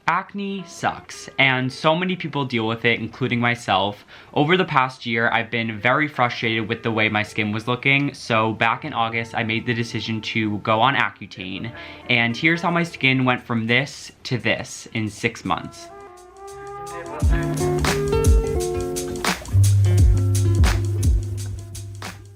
Acne sucks, and so many people deal with it, including myself. Over the past year, I've been very frustrated with the way my skin was looking, so back in August, I made the decision to go on Accutane, and here's how my skin went from this to this in 6 months.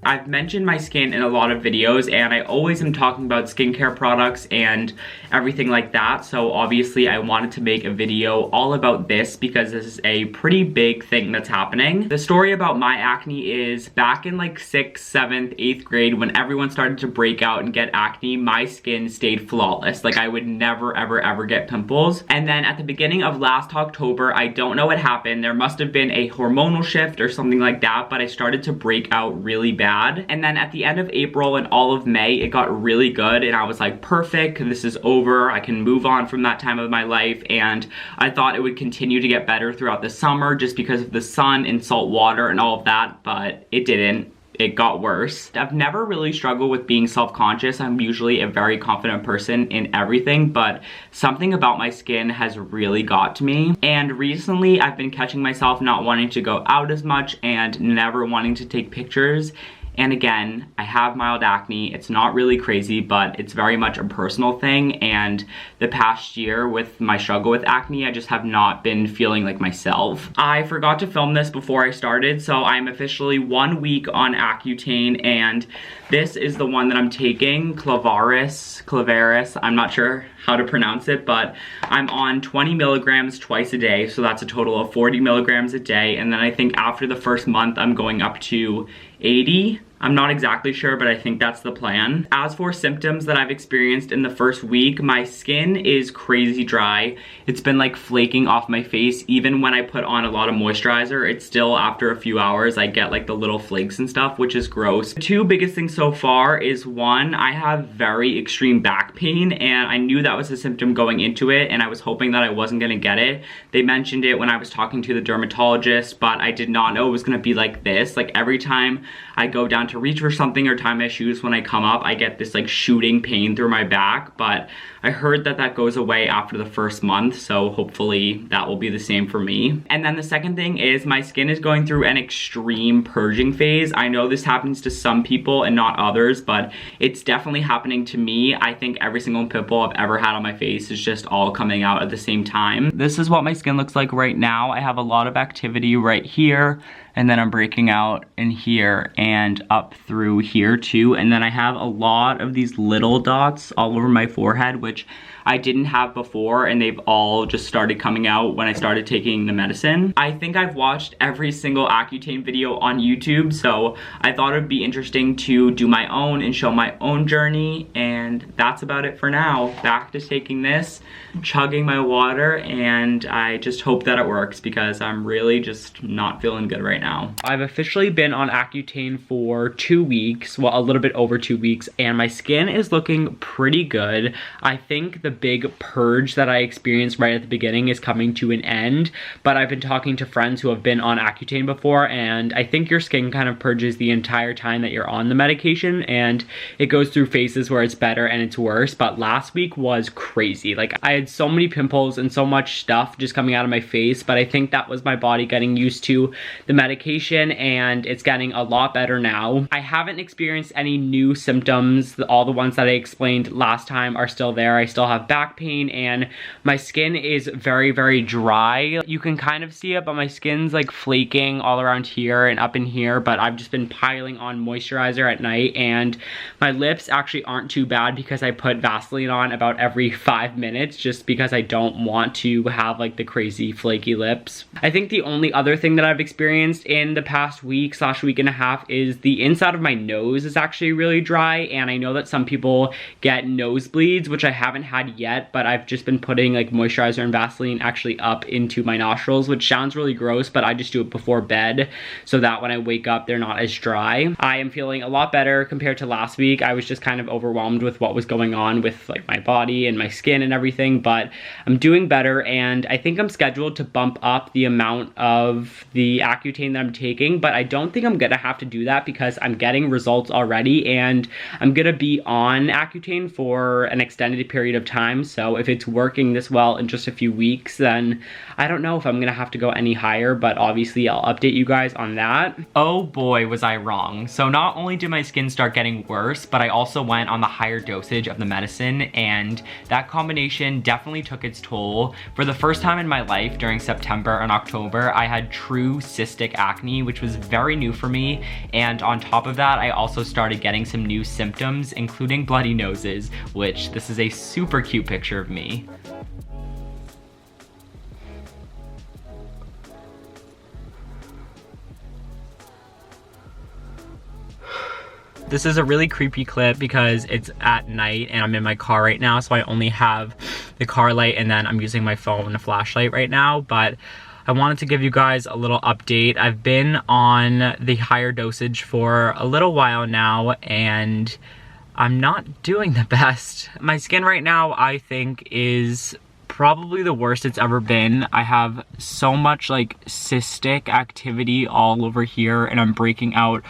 I've mentioned my skin in a lot of videos, and I always am talking about skincare products and everything like that, so obviously I wanted to make a video all about this because this is a pretty big thing that's happening. The story about my acne is back in like 6th, 7th, 8th grade when everyone started to break out and get acne, my skin stayed flawless. Like I would never ever get pimples. And then at the beginning of last October, I don't know what happened. There must have been a hormonal shift or something like that, but I started to break out really bad. And then at the end of April and all of May, it got really good and I was like, perfect, this is over. I can move on from that time of my life. And I thought it would continue to get better throughout the summer just because of the sun and salt water and all of that, but it didn't. It got worse. I've never really struggled with being self-conscious. I'm usually a very confident person in everything, but something about my skin has really got to me. And recently I've been catching myself not wanting to go out as much and never wanting to take pictures. And again, I have mild acne. It's not really crazy, but it's very much a personal thing. And the past year with my struggle with acne, I just have not been feeling like myself. I forgot to film this before I started, so I'm officially 1 week on Accutane, and this is the one that I'm taking, Clavaris. I'm not sure how to pronounce it, but I'm on 20 milligrams twice a day, so that's a total of 40 milligrams a day. And then I think after the first month, I'm going up to 80. I'm not exactly sure, but I think that's the plan. As for symptoms that I've experienced in the first week, my skin is crazy dry. It's been like flaking off my face. Even when I put on a lot of moisturizer, it's still after a few hours, I get like the little flakes and stuff, which is gross. The two biggest things so far is one, I have very extreme back pain, and I knew that was a symptom going into it, and I was hoping that I wasn't gonna get it. They mentioned it when I was talking to the dermatologist, but I did not know it was gonna be like this. Like every time I go down to reach for something or tie my shoes, when I come up, I get this like shooting pain through my back, but I heard that that goes away after the first month, so hopefully that will be the same for me. And then the second thing is my skin is going through an extreme purging phase. I know this happens to some people and not others, but it's definitely happening to me. I think every single pimple I've ever had on my face is just all coming out at the same time. This is what my skin looks like right now. I have a lot of activity right here, and then I'm breaking out in here and up through here too. And then I have a lot of these little dots all over my forehead, which I didn't have before, and they've all just started coming out when I started taking the medicine. I think I've watched every single Accutane video on YouTube, so I thought it would be interesting to do my own and show my own journey, and that's about it for now. Back to taking this, chugging my water, and I just hope that it works because I'm really just not feeling good right now. I've officially been on Accutane for 2 weeks, well, a little bit over 2 weeks, and my skin is looking pretty good. I think the big purge that I experienced right at the beginning is coming to an end, but I've been talking to friends who have been on Accutane before, and I think your skin kind of purges the entire time that you're on the medication, and it goes through phases where it's better and it's worse. But last week was crazy. Like I had so many pimples and so much stuff just coming out of my face, but I think that was my body getting used to the medication, and it's getting a lot better now. I haven't experienced any new symptoms. All the ones that I explained last time are still there. I still have back pain, and my skin is very dry. You can kind of see it, but my skin's like flaking all around here and up in here, but I've just been piling on moisturizer at night, and my lips actually aren't too bad because I put Vaseline on about every 5 minutes just because I don't want to have like the crazy flaky lips. I think the only other thing that I've experienced in the past week / week and a half is the inside of my nose is actually really dry, and I know that some people get nosebleeds, which I haven't had yet, but I've just been putting like moisturizer and Vaseline actually up into my nostrils, which sounds really gross, but I just do it before bed so that when I wake up they're not as dry. I am feeling a lot better compared to last week. I was just kind of overwhelmed with what was going on with like my body and my skin and everything, but I'm doing better, and I think I'm scheduled to bump up the amount of the Accutane Accutane that I'm taking, but I don't think I'm gonna have to do that because I'm getting results already, and I'm gonna be on Accutane for an extended period of time. So if it's working this well in just a few weeks, then I don't know if I'm gonna have to go any higher, but obviously I'll update you guys on that. Oh boy, was I wrong. So not only did my skin start getting worse, but I also went on the higher dosage of the medicine, and that combination definitely took its toll. For the first time in my life during September and October, I had true cystic acne, which was very new for me. And on top of that, I also started getting some new symptoms, including bloody noses, which this is a super cute picture of me. This is a really creepy clip because it's at night and I'm in my car right now, so I only have the car light and then I'm using my phone and a flashlight right now. But I wanted to give you guys a little update. I've been on the higher dosage for a little while now and I'm not doing the best. My skin right now, I think, is probably the worst it's ever been. I have so much like cystic activity all over here, and I'm breaking out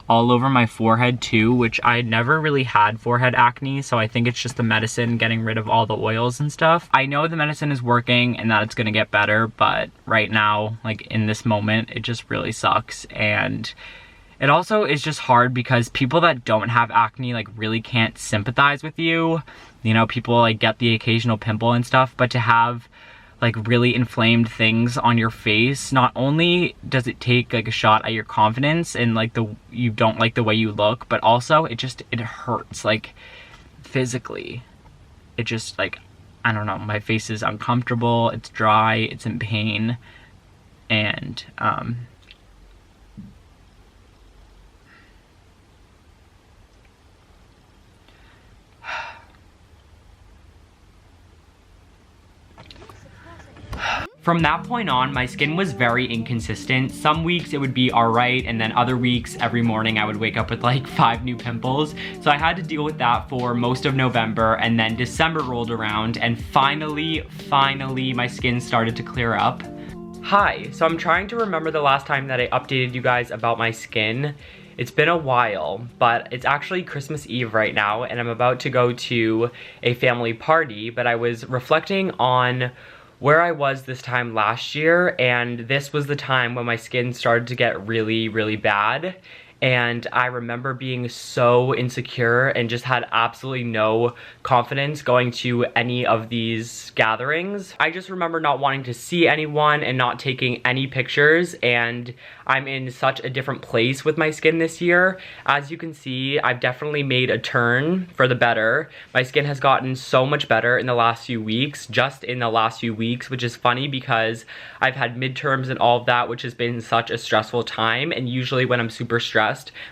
all over my forehead too, which I never really had forehead acne, so I think it's just the medicine getting rid of all the oils and stuff. I know the medicine is working and that it's gonna get better, but right now, like in this moment, it just really sucks. And it also is just hard because people that don't have acne like really can't sympathize with you. You know, people like get the occasional pimple and stuff, but to have like really inflamed things on your face, not only does it take like a shot at your confidence and like you don't like the way you look, but also it hurts like physically. It just like, I don't know, my face is uncomfortable, it's dry, it's in pain, and from that point on, my skin was very inconsistent. Some weeks it would be alright, and then other weeks, every morning I would wake up with like 5 new pimples. So I had to deal with that for most of November, and then December rolled around, and finally, my skin started to clear up. Hi, so I'm trying to remember the last time that I updated you guys about my skin. It's been a while, but it's actually Christmas Eve right now, and I'm about to go to a family party, but I was reflecting on where I was this time last year, and this was the time when my skin started to get really, really bad. And I remember being so insecure and just had absolutely no confidence going to any of these gatherings. I just remember not wanting to see anyone and not taking any pictures, and I'm in such a different place with my skin this year. As you can see, I've definitely made a turn for the better. My skin has gotten so much better in the last few weeks, just in the last few weeks, which is funny because I've had midterms and all of that, which has been such a stressful time, and usually when I'm super stressed,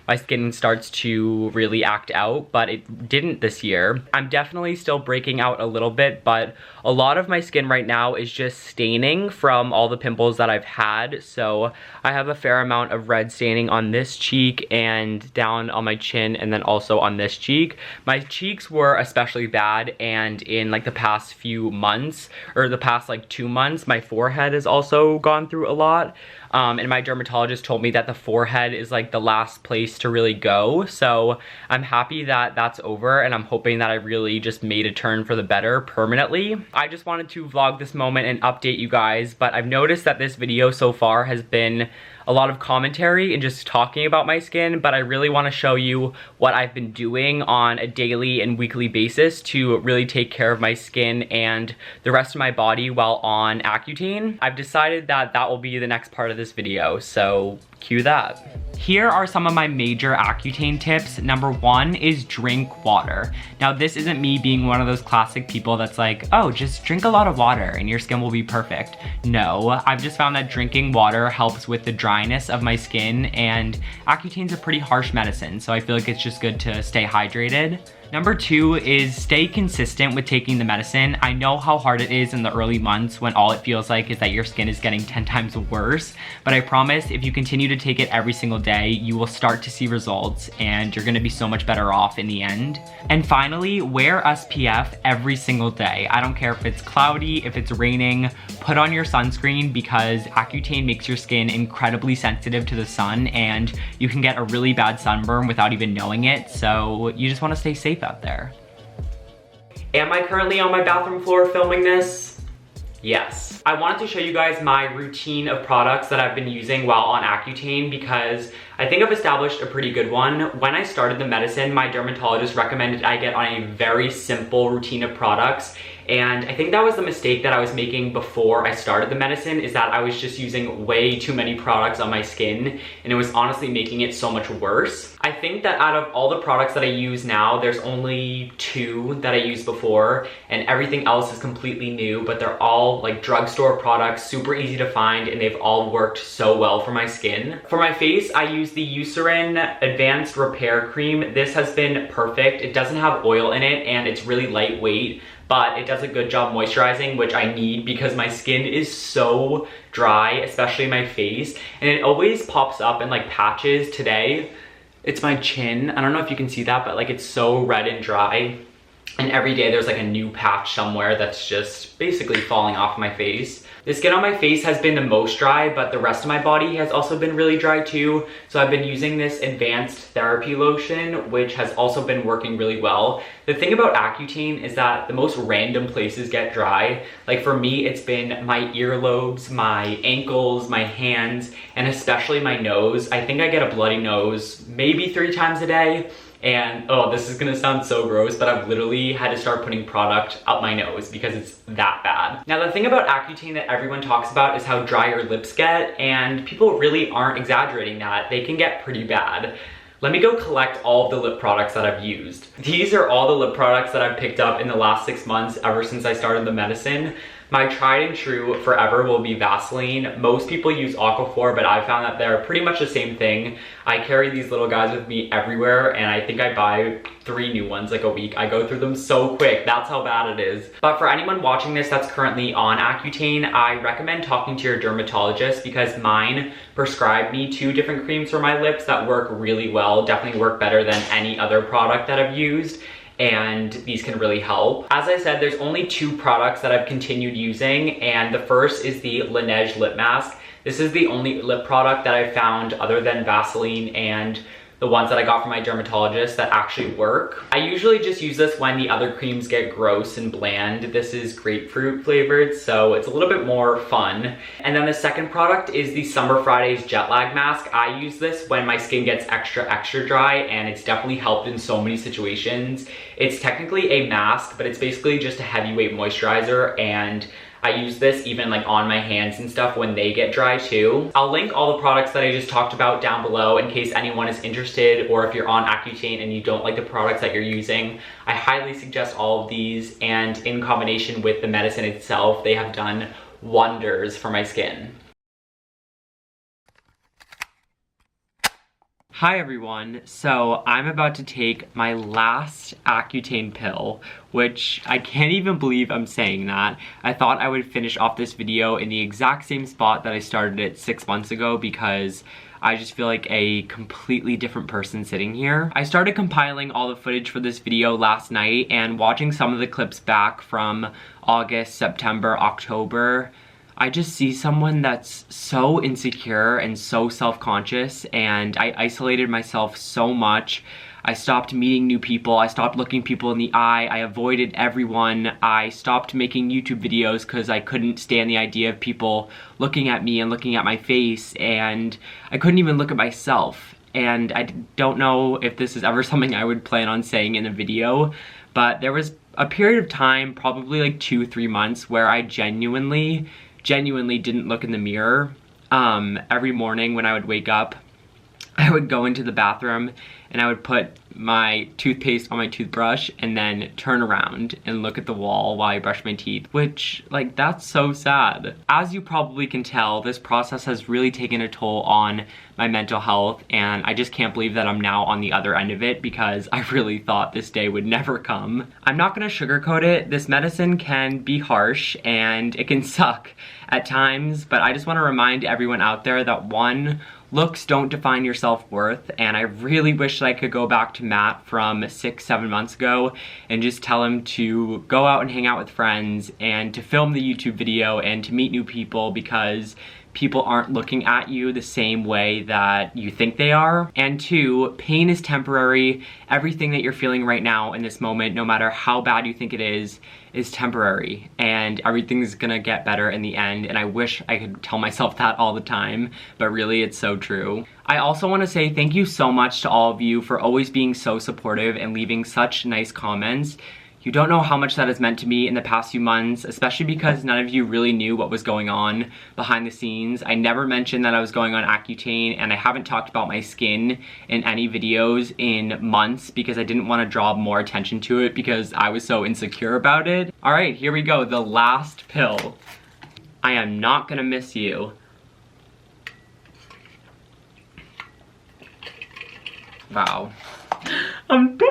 my skin starts to really act out, but it didn't this year. I'm definitely still breaking out a little bit, but a lot of my skin right now is just staining from all the pimples that I've had. So I have a fair amount of red staining on this cheek and down on my chin, and then also on this cheek. My cheeks were especially bad, and in like the past few months, or the past like 2 months, my forehead has also gone through a lot. And my dermatologist told me that the forehead is like the last place to really go. So I'm happy that that's over, and I'm hoping that I really just made a turn for the better permanently. I just wanted to vlog this moment and update you guys, but I've noticed that this video so far has been a lot of commentary and just talking about my skin, but I really want to show you what I've been doing on a daily and weekly basis to really take care of my skin and the rest of my body while on Accutane. I've decided that that will be the next part of this video, so cue that. Here are some of my major Accutane tips. Number 1 is drink water. Now this isn't me being one of those classic people that's like, oh, just drink a lot of water and your skin will be perfect. No, I've just found that drinking water helps with the dryness of my skin, and Accutane's a pretty harsh medicine, so I feel like it's just good to stay hydrated. Number 2 is stay consistent with taking the medicine. I know how hard it is in the early months when all it feels like is that your skin is getting 10 times worse, but I promise if you continue to take it every single day, you will start to see results and you're gonna be so much better off in the end. And finally, wear SPF every single day. I don't care if it's cloudy, if it's raining, put on your sunscreen because Accutane makes your skin incredibly sensitive to the sun and you can get a really bad sunburn without even knowing it, so you just wanna stay safe out there. Am I currently on my bathroom floor filming this? Yes. I wanted to show you guys my routine of products that I've been using while on Accutane because I think I've established a pretty good one. When I started the medicine, my dermatologist recommended I get on a very simple routine of products, and I think that was the mistake that I was making before I started the medicine, is that I was just using way too many products on my skin, and it was honestly making it so much worse. I think that out of all the products that I use now, there's only 2 that I used before, and everything else is completely new, but they're all like drugstore products, super easy to find, and they've all worked so well for my skin. For my face, I use the Eucerin Advanced Repair Cream. This has been perfect. It doesn't have oil in it, and it's really lightweight, but it does a good job moisturizing, which I need because my skin is so dry, especially my face, and it always pops up in like patches. Today, it's my chin. I don't know if you can see that, but like it's so red and dry, and every day there's like a new patch somewhere that's just basically falling off my face. The skin on my face has been the most dry, but the rest of my body has also been really dry too. So I've been using this Advanced Therapy Lotion, which has also been working really well. The thing about Accutane is that the most random places get dry. Like for me, it's been my earlobes, my ankles, my hands, and especially my nose. I think I get a bloody nose maybe 3 times a day. And oh, this is gonna sound so gross, but I've literally had to start putting product up my nose because it's that bad. Now, the thing about Accutane that everyone talks about is how dry your lips get, and people really aren't exaggerating that. They can get pretty bad. Let me go collect all of the lip products that I've used. These are all the lip products that I've picked up in the last 6 months ever since I started the medicine. My tried and true forever will be Vaseline. Most people use Aquaphor, but I found that they're pretty much the same thing. I carry these little guys with me everywhere, and I think I buy 3 new ones like a week. I go through them so quick. That's how bad it is. But for anyone watching this that's currently on Accutane, I recommend talking to your dermatologist because mine prescribed me 2 different creams for my lips that work really well, definitely work better than any other product that I've used, and these can really help. As I said, there's only 2 products that I've continued using, and the first is the Laneige lip mask. This is the only lip product that I found other than Vaseline and the ones that I got from my dermatologist that actually work. I usually just use this when the other creams get gross and bland. This is grapefruit flavored, so it's a little bit more fun. And then the second product is the Summer Fridays Jet Lag Mask. I use this when my skin gets extra dry, and it's definitely helped in so many situations. It's technically a mask, but it's basically just a heavyweight moisturizer, and I use this even like on my hands and stuff when they get dry too. I'll link all the products that I just talked about down below in case anyone is interested, or if you're on Accutane and you don't like the products that you're using. I highly suggest all of these, and in combination with the medicine itself, they have done wonders for my skin. Hi everyone, so I'm about to take my last Accutane pill, which I can't even believe I'm saying that. I thought I would finish off this video in the exact same spot that I started it 6 months ago because I just feel like a completely different person sitting here. I started compiling all the footage for this video last night, and watching some of the clips back from August, September, October, I just see someone that's so insecure and so self-conscious, and I isolated myself so much. I stopped meeting new people, I stopped looking people in the eye, I avoided everyone, I stopped making YouTube videos because I couldn't stand the idea of people looking at me and looking at my face, and I couldn't even look at myself. And I don't know if this is ever something I would plan on saying in a video, but there was a period of time, probably like 2-3 months, where I genuinely didn't look in the mirror. Every morning when I would wake up, I would go into the bathroom and I would put my toothpaste on my toothbrush and then turn around and look at the wall while I brush my teeth, which, like, that's so sad. As you probably can tell, this process has really taken a toll on my mental health, and I just can't believe that I'm now on the other end of it because I really thought this day would never come. I'm not gonna sugarcoat it. This medicine can be harsh and it can suck at times, but I just wanna remind everyone out there that one, looks don't define your self-worth, and I really wish that I could go back to Matt from 6-7 months ago and just tell him to go out and hang out with friends and to film the YouTube video and to meet new people, because people aren't looking at you the same way that you think they are. And two, pain is temporary. Everything that you're feeling right now in this moment, no matter how bad you think it is temporary, and everything's gonna get better in the end. And I wish I could tell myself that all the time, but really it's so true. I also want to say thank you so much to all of you for always being so supportive and leaving such nice comments. You don't know how much that has meant to me in the past few months, especially because none of you really knew what was going on behind the scenes. I never mentioned that I was going on Accutane, and I haven't talked about my skin in any videos in months because I didn't want to draw more attention to it because I was so insecure about it. All right, here we go, the last pill. I am not gonna miss you. Wow. I'm done.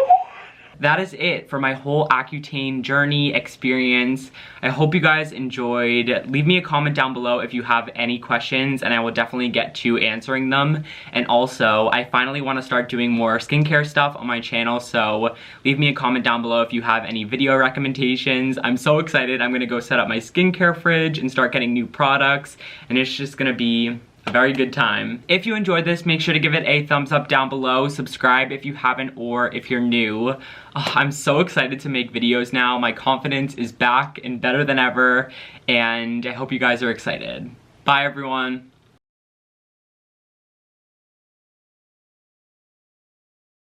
That is it for my whole Accutane journey experience. I hope you guys enjoyed. Leave me a comment down below if you have any questions, and I will definitely get to answering them. And also, I finally want to start doing more skincare stuff on my channel, so leave me a comment down below if you have any video recommendations. I'm so excited. I'm gonna go set up my skincare fridge and start getting new products, and it's just gonna be a very good time. If you enjoyed this, make sure to give it a thumbs up down below. Subscribe if you haven't, or if you're new. Oh, I'm so excited to make videos now. My confidence is back and better than ever, and I hope you guys are excited. Bye, everyone.